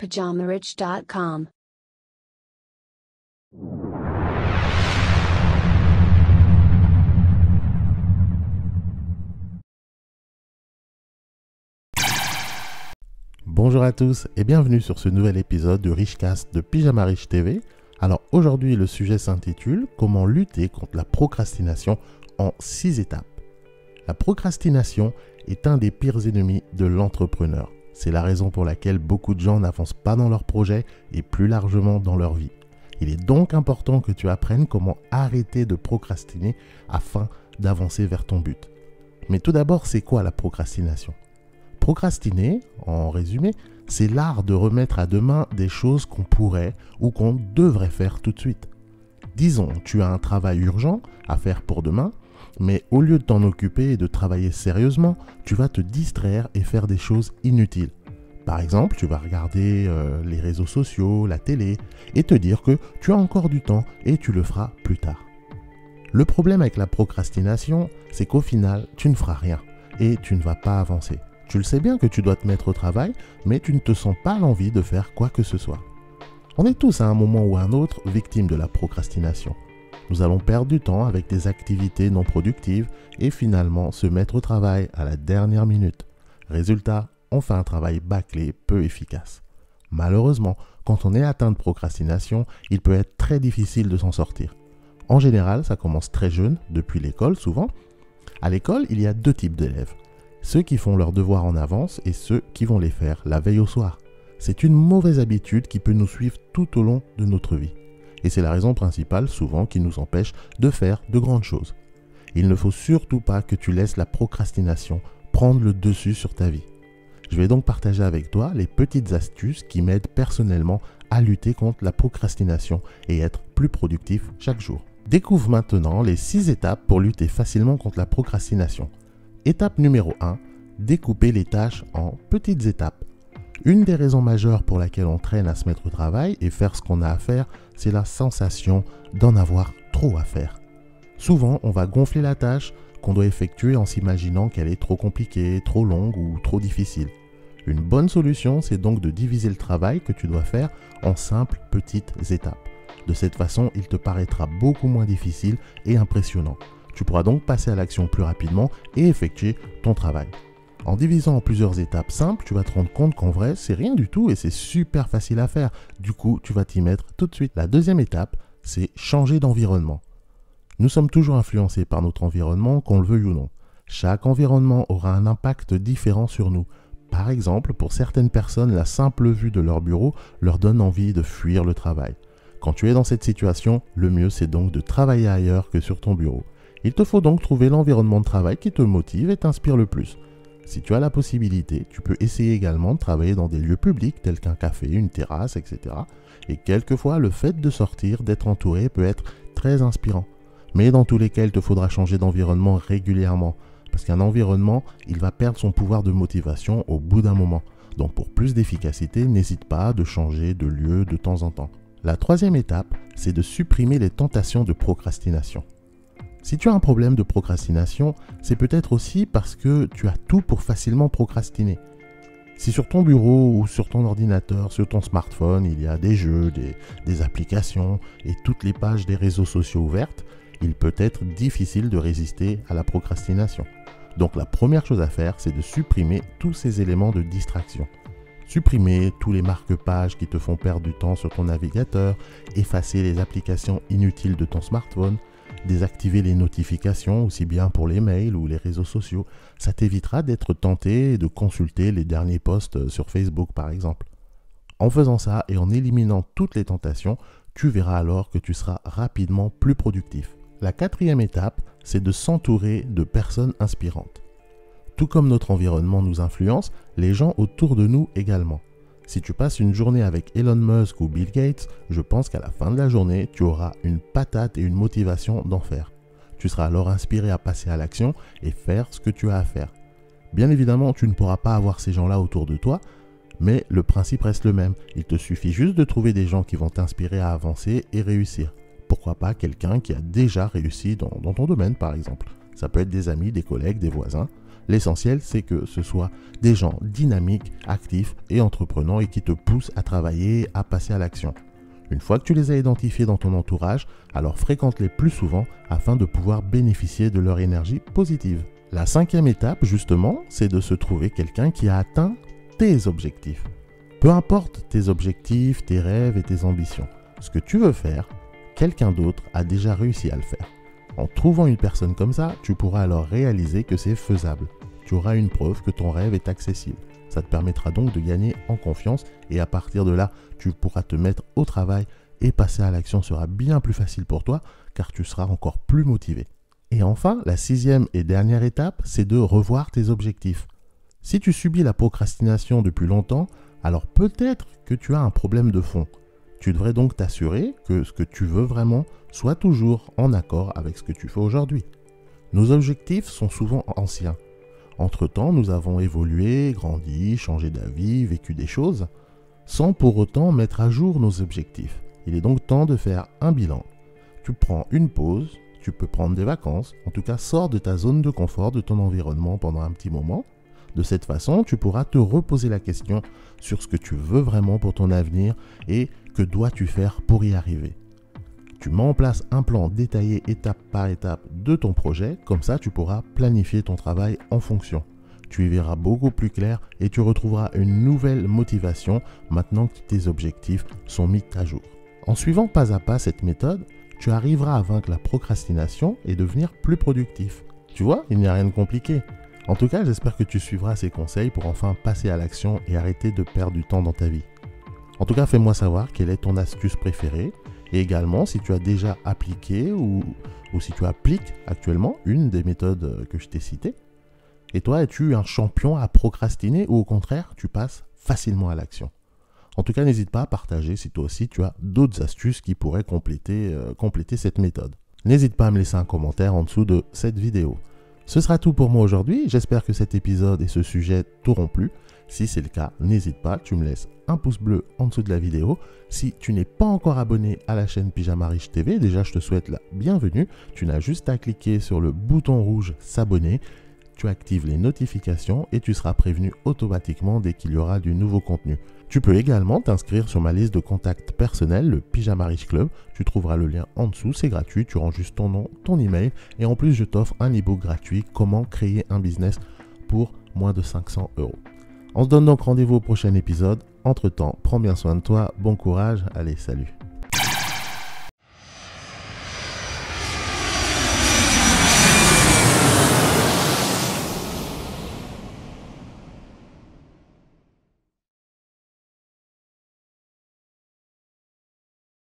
PajamaRich.com. Bonjour à tous et bienvenue sur ce nouvel épisode du Richcast de Pyjama Rich TV. Alors aujourd'hui le sujet s'intitule « Comment lutter contre la procrastination en 6 étapes ». La procrastination est un des pires ennemis de l'entrepreneur. C'est la raison pour laquelle beaucoup de gens n'avancent pas dans leur projet et plus largement dans leur vie. Il est donc important que tu apprennes comment arrêter de procrastiner afin d'avancer vers ton but. Mais tout d'abord, c'est quoi la procrastination ? Procrastiner, en résumé, c'est l'art de remettre à demain des choses qu'on pourrait ou qu'on devrait faire tout de suite. Disons, tu as un travail urgent à faire pour demain, mais au lieu de t'en occuper et de travailler sérieusement, tu vas te distraire et faire des choses inutiles. Par exemple, tu vas regarder les réseaux sociaux, la télé, et te dire que tu as encore du temps et tu le feras plus tard. Le problème avec la procrastination, c'est qu'au final, tu ne feras rien et tu ne vas pas avancer. Tu le sais bien que tu dois te mettre au travail, mais tu ne te sens pas l'envie de faire quoi que ce soit. On est tous à un moment ou à un autre victimes de la procrastination. Nous allons perdre du temps avec des activités non productives et finalement se mettre au travail à la dernière minute. Résultat, on fait un travail bâclé, peu efficace. Malheureusement, quand on est atteint de procrastination, il peut être très difficile de s'en sortir. En général, ça commence très jeune, depuis l'école souvent. À l'école, il y a 2 types d'élèves. Ceux qui font leurs devoirs en avance et ceux qui vont les faire la veille au soir. C'est une mauvaise habitude qui peut nous suivre tout au long de notre vie. Et c'est la raison principale souvent qui nous empêche de faire de grandes choses. Il ne faut surtout pas que tu laisses la procrastination prendre le dessus sur ta vie. Je vais donc partager avec toi les petites astuces qui m'aident personnellement à lutter contre la procrastination et être plus productif chaque jour. Découvre maintenant les 6 étapes pour lutter facilement contre la procrastination. Étape numéro 1, découper les tâches en petites étapes. Une des raisons majeures pour laquelle on traîne à se mettre au travail et faire ce qu'on a à faire, c'est la sensation d'en avoir trop à faire. Souvent, on va gonfler la tâche qu'on doit effectuer en s'imaginant qu'elle est trop compliquée, trop longue ou trop difficile. Une bonne solution, c'est donc de diviser le travail que tu dois faire en simples petites étapes. De cette façon, il te paraîtra beaucoup moins difficile et impressionnant. Tu pourras donc passer à l'action plus rapidement et effectuer ton travail. En divisant en plusieurs étapes simples, tu vas te rendre compte qu'en vrai, c'est rien du tout et c'est super facile à faire. Du coup, tu vas t'y mettre tout de suite. La deuxième étape, c'est changer d'environnement. Nous sommes toujours influencés par notre environnement, qu'on le veuille ou non. Chaque environnement aura un impact différent sur nous. Par exemple, pour certaines personnes, la simple vue de leur bureau leur donne envie de fuir le travail. Quand tu es dans cette situation, le mieux c'est donc de travailler ailleurs que sur ton bureau. Il te faut donc trouver l'environnement de travail qui te motive et t'inspire le plus. Si tu as la possibilité, tu peux essayer également de travailler dans des lieux publics tels qu'un café, une terrasse, etc. Et quelquefois, le fait de sortir, d'être entouré peut être très inspirant. Mais dans tous les cas, il te faudra changer d'environnement régulièrement. Parce qu'un environnement, il va perdre son pouvoir de motivation au bout d'un moment. Donc pour plus d'efficacité, n'hésite pas de changer de lieu de temps en temps. La troisième étape, c'est de supprimer les tentations de procrastination. Si tu as un problème de procrastination, c'est peut-être aussi parce que tu as tout pour facilement procrastiner. Si sur ton bureau ou sur ton ordinateur, sur ton smartphone, il y a des jeux, des applications et toutes les pages des réseaux sociaux ouvertes, il peut être difficile de résister à la procrastination. Donc la première chose à faire, c'est de supprimer tous ces éléments de distraction. Supprimer tous les marque-pages qui te font perdre du temps sur ton navigateur, effacer les applications inutiles de ton smartphone, désactiver les notifications aussi bien pour les mails ou les réseaux sociaux. Ça t'évitera d'être tenté de consulter les derniers posts sur Facebook par exemple. En faisant ça et en éliminant toutes les tentations, tu verras alors que tu seras rapidement plus productif. La quatrième étape, c'est de s'entourer de personnes inspirantes. Tout comme notre environnement nous influence, les gens autour de nous également. Si tu passes une journée avec Elon Musk ou Bill Gates, je pense qu'à la fin de la journée, tu auras une patate et une motivation d'en faire. Tu seras alors inspiré à passer à l'action et faire ce que tu as à faire. Bien évidemment, tu ne pourras pas avoir ces gens-là autour de toi, mais le principe reste le même. Il te suffit juste de trouver des gens qui vont t'inspirer à avancer et réussir. Pourquoi pas quelqu'un qui a déjà réussi dans ton domaine par exemple. Ça peut être des amis, des collègues, des voisins. L'essentiel, c'est que ce soit des gens dynamiques, actifs et entreprenants et qui te poussent à travailler, à passer à l'action. Une fois que tu les as identifiés dans ton entourage, alors fréquente-les plus souvent afin de pouvoir bénéficier de leur énergie positive. La 5e étape, justement, c'est de se trouver quelqu'un qui a atteint tes objectifs. Peu importe tes objectifs, tes rêves et tes ambitions, ce que tu veux faire, quelqu'un d'autre a déjà réussi à le faire. En trouvant une personne comme ça, tu pourras alors réaliser que c'est faisable. Tu auras une preuve que ton rêve est accessible. Ça te permettra donc de gagner en confiance et à partir de là, tu pourras te mettre au travail et passer à l'action sera bien plus facile pour toi car tu seras encore plus motivé. Et enfin, la 6e et dernière étape, c'est de revoir tes objectifs. Si tu subis la procrastination depuis longtemps, alors peut-être que tu as un problème de fond. Tu devrais donc t'assurer que ce que tu veux vraiment soit toujours en accord avec ce que tu fais aujourd'hui. Nos objectifs sont souvent anciens. Entre-temps, nous avons évolué, grandi, changé d'avis, vécu des choses, sans pour autant mettre à jour nos objectifs. Il est donc temps de faire un bilan. Tu prends une pause, tu peux prendre des vacances, en tout cas sors de ta zone de confort, de ton environnement pendant un petit moment. De cette façon, tu pourras te reposer la question sur ce que tu veux vraiment pour ton avenir et que dois-tu faire pour y arriver. Tu mets en place un plan détaillé étape par étape de ton projet, comme ça tu pourras planifier ton travail en fonction. Tu y verras beaucoup plus clair et tu retrouveras une nouvelle motivation maintenant que tes objectifs sont mis à jour. En suivant pas à pas cette méthode, tu arriveras à vaincre la procrastination et devenir plus productif. Tu vois, il n'y a rien de compliqué. En tout cas, j'espère que tu suivras ces conseils pour enfin passer à l'action et arrêter de perdre du temps dans ta vie. En tout cas, fais-moi savoir quelle est ton astuce préférée et également si tu as déjà appliqué ou si tu appliques actuellement une des méthodes que je t'ai citées. Et toi, es-tu un champion à procrastiner ou au contraire, tu passes facilement à l'action? En tout cas, n'hésite pas à partager si toi aussi tu as d'autres astuces qui pourraient compléter cette méthode. N'hésite pas à me laisser un commentaire en dessous de cette vidéo. Ce sera tout pour moi aujourd'hui. J'espère que cet épisode et ce sujet t'auront plu. Si c'est le cas, n'hésite pas, tu me laisses un pouce bleu en dessous de la vidéo. Si tu n'es pas encore abonné à la chaîne Pyjama Riche TV, déjà je te souhaite la bienvenue. Tu n'as juste à cliquer sur le bouton rouge s'abonner. Tu actives les notifications et tu seras prévenu automatiquement dès qu'il y aura du nouveau contenu. Tu peux également t'inscrire sur ma liste de contacts personnels, le Pyjama Riche Club. Tu trouveras le lien en dessous, c'est gratuit, tu ranges juste ton nom, ton email et en plus je t'offre un e-book gratuit, comment créer un business pour moins de 500 €. On se donne donc rendez-vous au prochain épisode. Entre-temps, prends bien soin de toi, bon courage, allez, salut.